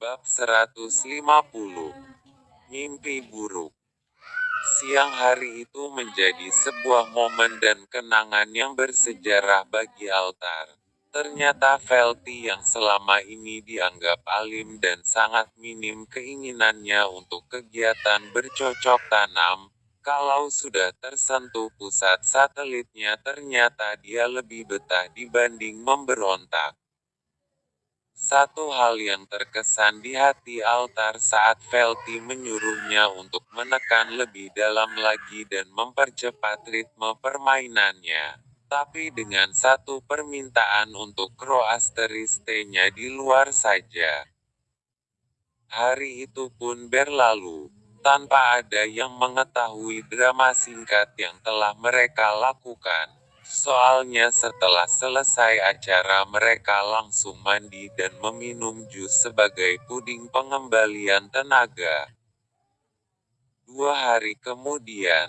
Bab 150. Mimpi buruk. Siang hari itu menjadi sebuah momen dan kenangan yang bersejarah bagi Altar. Ternyata Velty yang selama ini dianggap alim dan sangat minim keinginannya untuk kegiatan bercocok tanam, kalau sudah tersentuh pusat satelitnya ternyata dia lebih betah dibanding memberontak. Satu hal yang terkesan di hati Altar saat Velty menyuruhnya untuk menekan lebih dalam lagi dan mempercepat ritme permainannya. Tapi dengan satu permintaan untuk Croasteriste-nya di luar saja. Hari itu pun berlalu, tanpa ada yang mengetahui drama singkat yang telah mereka lakukan. Soalnya setelah selesai acara mereka langsung mandi dan meminum jus sebagai puding pengembalian tenaga. 2 hari kemudian,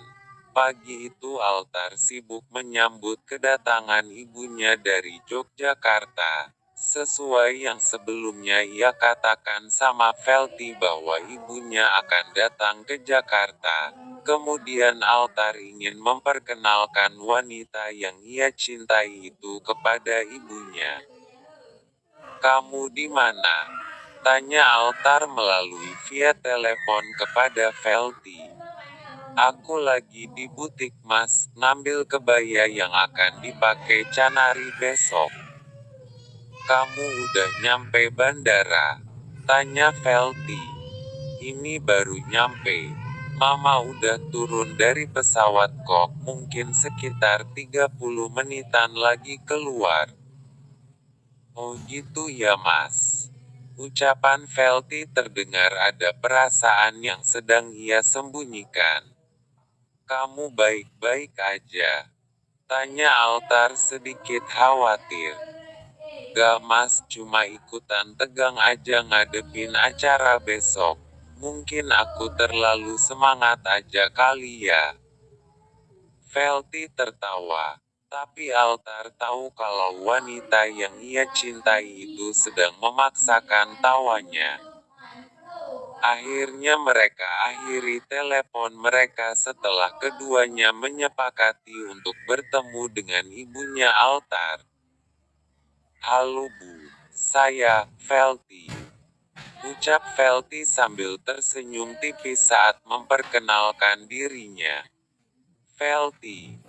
pagi itu Altar sibuk menyambut kedatangan ibunya dari Yogyakarta. Sesuai yang sebelumnya ia katakan sama Velty bahwa ibunya akan datang ke Jakarta. Kemudian Altar ingin memperkenalkan wanita yang ia cintai itu kepada ibunya. "Kamu di mana?" tanya Altar melalui via telepon kepada Velty. "Aku lagi di butik Mas, ngambil kebaya yang akan dipakai Canari besok." "Kamu udah nyampe bandara?" tanya Velty. "Ini baru nyampe. Mama udah turun dari pesawat kok, mungkin sekitar 30 menitan lagi keluar." "Oh gitu ya Mas." Ucapan Velty terdengar ada perasaan yang sedang ia sembunyikan. "Kamu baik-baik aja?" tanya Altar sedikit khawatir. "Gak Mas, cuma ikutan tegang aja ngadepin acara besok. Mungkin aku terlalu semangat aja kali ya." Velty tertawa. Tapi Altar tahu kalau wanita yang ia cintai itu sedang memaksakan tawanya. Akhirnya mereka akhiri telepon mereka setelah keduanya menyepakati untuk bertemu dengan ibunya Altar. "Halo Bu, saya Velty," ucap Velty sambil tersenyum tipis saat memperkenalkan dirinya. Velty,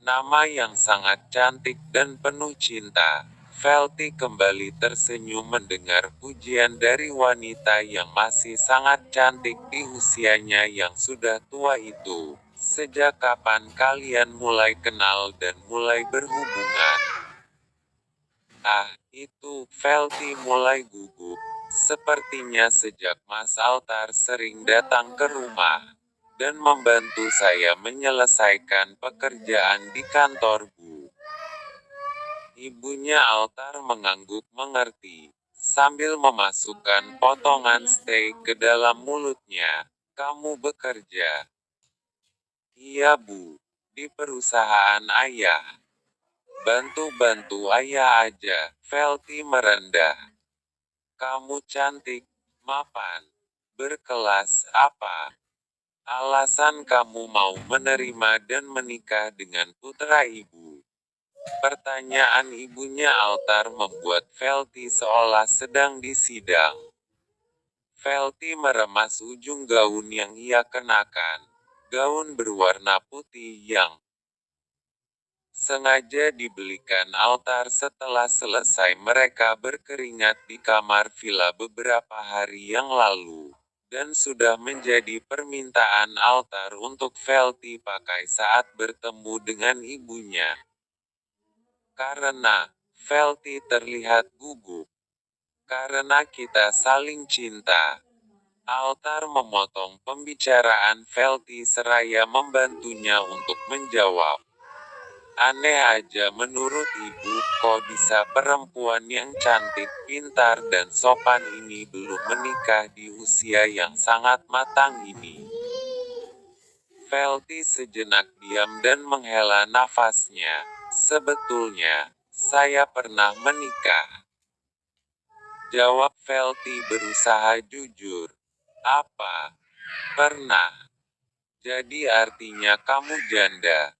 nama yang sangat cantik dan penuh cinta. Velty kembali tersenyum mendengar pujian dari wanita yang masih sangat cantik di usianya yang sudah tua itu. "Sejak kapan kalian mulai kenal dan mulai berhubungan?" "Ah, itu," Velty mulai gugup. "Sepertinya sejak Mas Altar sering datang ke rumah dan membantu saya menyelesaikan pekerjaan di kantor Bu." Ibunya Altar mengangguk mengerti, sambil memasukkan potongan steak ke dalam mulutnya. "Kamu bekerja?" "Iya Bu, di perusahaan ayah. Bantu-bantu ayah aja." Velty merendah. "Kamu cantik, mapan, berkelas. Apa alasan kamu mau menerima dan menikah dengan putra ibu?" Pertanyaan ibunya Altar membuat Velty seolah sedang disidang. Velty meremas ujung gaun yang ia kenakan. Gaun berwarna putih yang sengaja dibelikan Altar setelah selesai mereka berkeringat di kamar villa beberapa hari yang lalu. Dan sudah menjadi permintaan Altar untuk Velty pakai saat bertemu dengan ibunya. "Karena," Velty terlihat gugup, "karena kita saling cinta." Altar memotong pembicaraan Velty seraya membantunya untuk menjawab. "Aneh aja menurut ibu, kok bisa perempuan yang cantik, pintar dan sopan ini belum menikah di usia yang sangat matang ini?" Velty sejenak diam dan menghela nafasnya. "Sebetulnya, saya pernah menikah," jawab Felty berusaha jujur. Apa? Pernah. Jadi artinya kamu janda.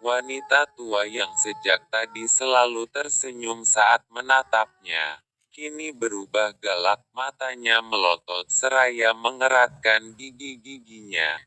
Wanita tua yang sejak tadi selalu tersenyum saat menatapnya, kini berubah galak, matanya melotot seraya mengeratkan gigi-giginya.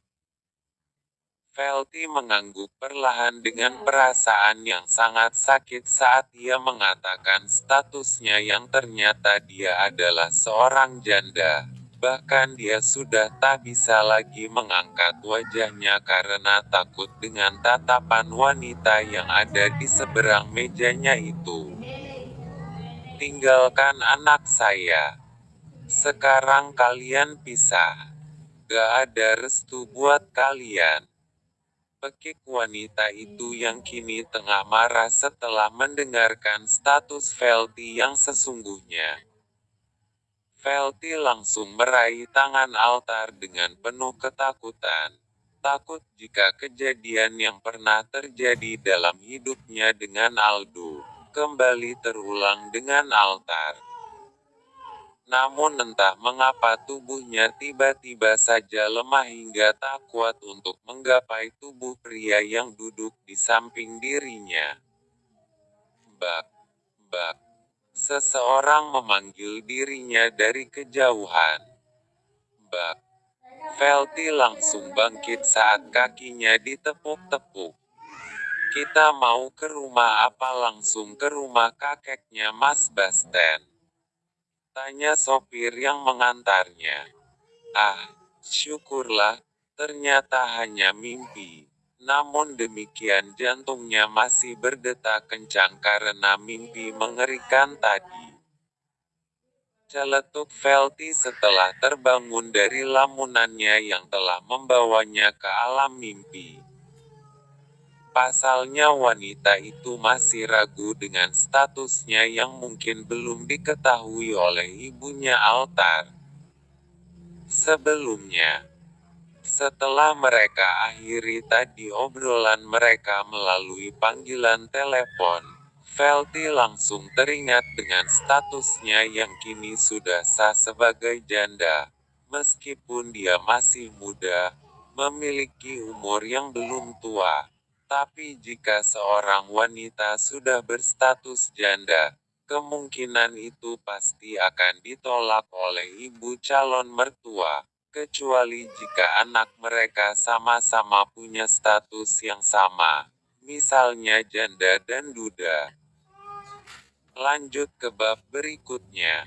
Felty mengangguk perlahan dengan perasaan yang sangat sakit saat ia mengatakan statusnya yang ternyata dia adalah seorang janda. Bahkan dia sudah tak bisa lagi mengangkat wajahnya karena takut dengan tatapan wanita yang ada di seberang mejanya itu. Tinggalkan anak saya. Sekarang kalian pisah. Gak ada restu buat kalian. Pekik wanita itu yang kini tengah marah setelah mendengarkan status Felty yang sesungguhnya. Felty langsung meraih tangan altar dengan penuh ketakutan. Takut jika kejadian yang pernah terjadi dalam hidupnya dengan Aldo kembali terulang dengan altar. Namun entah mengapa tubuhnya tiba-tiba saja lemah hingga tak kuat untuk menggapai tubuh pria yang duduk di samping dirinya. Bak, bak. Seseorang memanggil dirinya dari kejauhan. Bak. Felty langsung bangkit saat kakinya ditepuk-tepuk. Kita mau ke rumah apa langsung ke rumah kakeknya Mas Basten? Tanya sopir yang mengantarnya. Ah, syukurlah, ternyata hanya mimpi. Namun demikian jantungnya masih berdetak kencang karena mimpi mengerikan tadi. Celetuk Felty setelah terbangun dari lamunannya yang telah membawanya ke alam mimpi. Pasalnya wanita itu masih ragu dengan statusnya yang mungkin belum diketahui oleh ibunya Altar. Sebelumnya, setelah mereka akhiri tadi obrolan mereka melalui panggilan telepon, Felty langsung teringat dengan statusnya yang kini sudah sah sebagai janda. Meskipun dia masih muda, memiliki umur yang belum tua, tapi jika seorang wanita sudah berstatus janda, kemungkinan itu pasti akan ditolak oleh ibu calon mertua. Kecuali jika anak mereka sama-sama punya status yang sama, misalnya janda dan duda. Lanjut ke bab berikutnya.